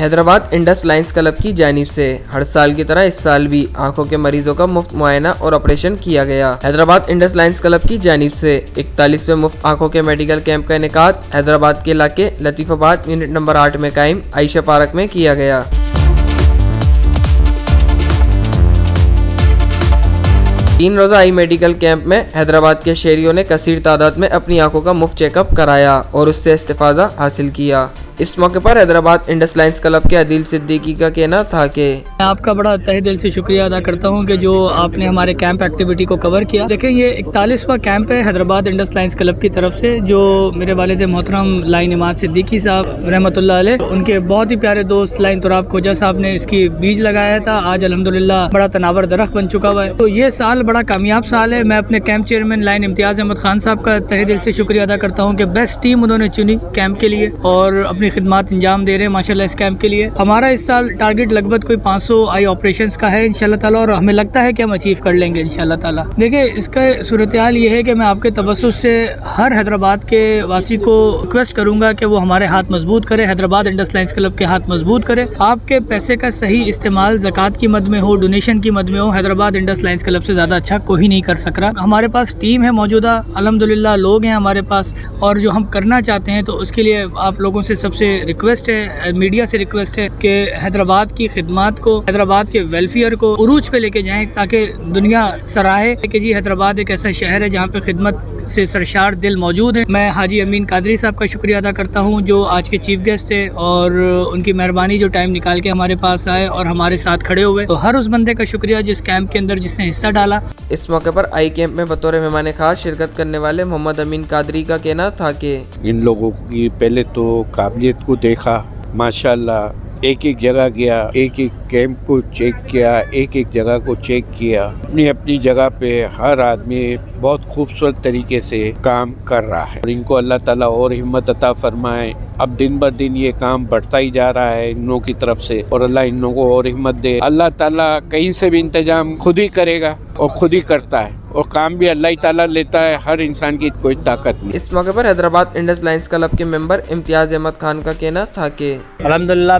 Hyderabad Indus Lions club की जानिब से हर साल की तरह इस साल भी आंखों के मरीजों का मुफ्त मुआयना और ऑपरेशन किया गया। हैदराबाद इंडस लायंस क्लब की जानिब से 41वें मुफ्त आंखों के मेडिकल कैंप का इनेकाद हैदराबाद के इलाके लतीफाबाद यूनिट नंबर 8 में कायम आयशा पार्क में किया गया। 3 रोजा आई मेडिकल कैंप में हैदराबाद के शहरियों ने कसीर तादाद में अपनी आंखों का मुफ्त चेकअप कराया और उससे इस्तिफादा हासिल किया। इस मौके पर हैदराबाद इंडस लायंस क्लब के आदिल सिद्दीकी का कहना था कि मैं आपका बड़ा तहे दिल से शुक्रिया अदा करता हूं कि जो आपने हमारे कैंप एक्टिविटी को कवर किया। देखें, ये 41वां कैंप है हैदराबाद इंडस लायंस क्लब की तरफ से, जो मेरे वालिद मोहतरम लाइन इमाद सिद्दीकी साहब रहमतुल्लाह अलैह, उनके बहुत ही प्यारे दोस्त लाइन तुराब खोजा साहब ने इसकी बीज लगाया था। आज अल्हम्दुलिल्लाह बड़ा तनावर दरख्त बन चुका हुआ है। तो ये साल बड़ा कामयाब साल है। मैं अपने कैंप चेयरमैन लाइन इम्तियाज़ अहमद खान साहब का तहे दिल से शुक्रिया अदा करता हूँ कि बेस्ट टीम उन्होंने चुनी कैंप के लिए और अपनी खिदमत अंजाम दे रहे हैं माशाल्लाह इस कैंप के लिए। हमारा इस साल टारगेट लगभग कोई 500 आई ऑपरेशंस का है इंशाल्लाह ताला, और हमें लगता है कि हम अचीव कर लेंगे इंशाल्लाह ताला। देखिए, इसका सूरत हाल ये है कि मैं आपके तवस्सुस से हर हैदराबाद के वासी को रिक्वेस्ट करूंगा कि वो हमारे हाथ मजबूत करे, हैदराबाद इंडस लायंस क्लब के हाथ मजबूत करे। आपके पैसे का सही इस्तेमाल ज़कात की मद में हो, डोनेशन की मद में हो, हैदराबाद इंडस लायंस क्लब से ज़्यादा अच्छा कोई नहीं कर सक रहा। हमारे पास टीम है मौजूदा, अल्हम्दुलिल्लाह लोग हैं हमारे पास, और जो हम करना चाहते हैं तो उसके लिए आप लोगों से सबसे रिक्वेस्ट है, मीडिया से रिक्वेस्ट है कि हैदराबाद की खिदमत को, हैदराबाद के वेलफेयर को उरूज पे लेके जाएं ताकि दुनिया सराहे कि जी हैदराबाद एक ऐसा शहर है जहाँ पे खिदमत से सरशार दिल मौजूद है। मैं हाजी अमीन कादरी साहब का शुक्रिया अदा करता हूँ जो आज के चीफ गेस्ट थे, और उनकी मेहरबानी जो टाइम निकाल के हमारे पास आए और हमारे साथ खड़े हुए। तो हर उस बंदे का शुक्रिया जिस कैंप के अंदर जिसने हिस्सा डाला। इस मौके पर आई कैंप में बतौर मेहमान खास शिरकत करने वाले मोहम्मद अमीन कादरी का कहना था कि इन लोगों की पहले तो काबिलियत को देखा, माशाल्लाह एक एक जगह गया, एक एक कैंप को चेक किया, एक एक जगह को चेक किया। अपनी अपनी जगह पे हर आदमी बहुत खूबसूरत तरीके से काम कर रहा है और इनको अल्लाह ताला और हिम्मत अता फरमाए। अब दिन ब दिन ये काम बढ़ता ही जा रहा है इन लोगों की तरफ से, और अल्लाह इन लोगों को और हिम्मत दे। अल्लाह ताला कहीं से भी इंतजाम खुद ही करेगा और खुद ही करता है, और काम भी अल्लाह ताला लेता है, हर इंसान की कोई ताकत नहीं। इस मौके पर हैदराबाद इंडस लायंस क्लब के मेंबर इम्तियाज अहमद खान का कहना था कि अल्हम्दुलिल्लाह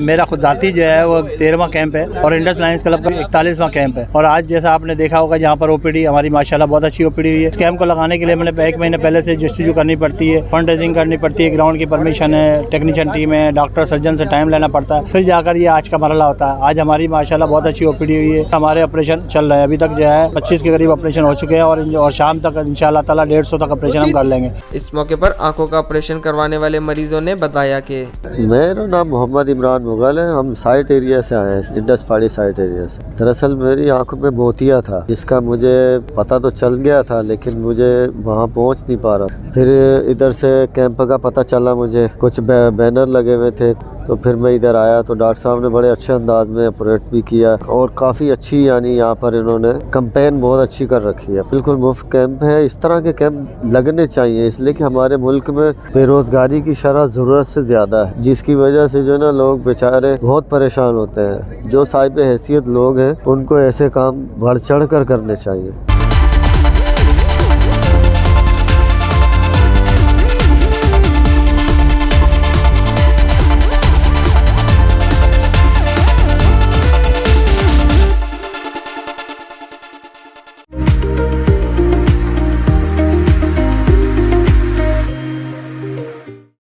मेरा खुद जाती जो है वो 13वां कैंप है और इंडस लायंस क्लब का 41वां कैंप है। और आज जैसा आपने देखा होगा यहाँ पर ओपीडी हमारी माशाल्लाह बहुत अच्छी ओपीडी हुई है। इस कैंप को लगाने के लिए मैंने 1 महीने पहले से जस्टिट्यूट करनी पड़ती है, फंड रेजिंग करनी पड़ती है, ग्राउंड की परमिशन है, टेक्नीशियन टीम है, डॉक्टर सर्जन से टाइम लेना पड़ता है, फिर जाकर ये आज का मरला होता है। आज हमारी माशाल्लाह बहुत अच्छी ओपीडी हुई है। हमारे ऑपरेशन चल रहे हैं, अभी तक जो है 25 के करीब ऑपरेशन हो चुके हैं और शाम तक इंशाल्लाह ताला 150 तक ऑपरेशन हम कर लेंगे। इस मौके पर आंखों का ऑपरेशन करवाने वाले मरीजों ने बताया कि मेरा नाम मोहम्मद इमरान मुगल है, हम साइट एरिया से आए हैं, इंडस पहाड़ी साइट एरिया से। दरअसल मेरी आंखों में मोतिया था जिसका मुझे पता तो चल गया था, लेकिन मुझे वहां पहुंच नहीं पा रहा। फिर इधर से कैंप का पता चला, मुझे कुछ बैनर लगे हुए थे, तो फिर मैं इधर आया तो डॉक्टर साहब ने बड़े अच्छे अंदाज में ऑपरेट भी किया और काफ़ी अच्छी, यानी यहाँ पर इन्होंने कैंपेन बहुत अच्छी कर रखी है। बिल्कुल मुफ्त कैंप है। इस तरह के कैंप लगने चाहिए, इसलिए कि हमारे मुल्क में बेरोज़गारी की शरह ज़रूरत से ज़्यादा है, जिसकी वजह से जो ना लोग बेचारे बहुत परेशान होते हैं। जो साहिब हैसियत लोग हैं उनको ऐसे काम बढ़ चढ़ कर करने चाहिए।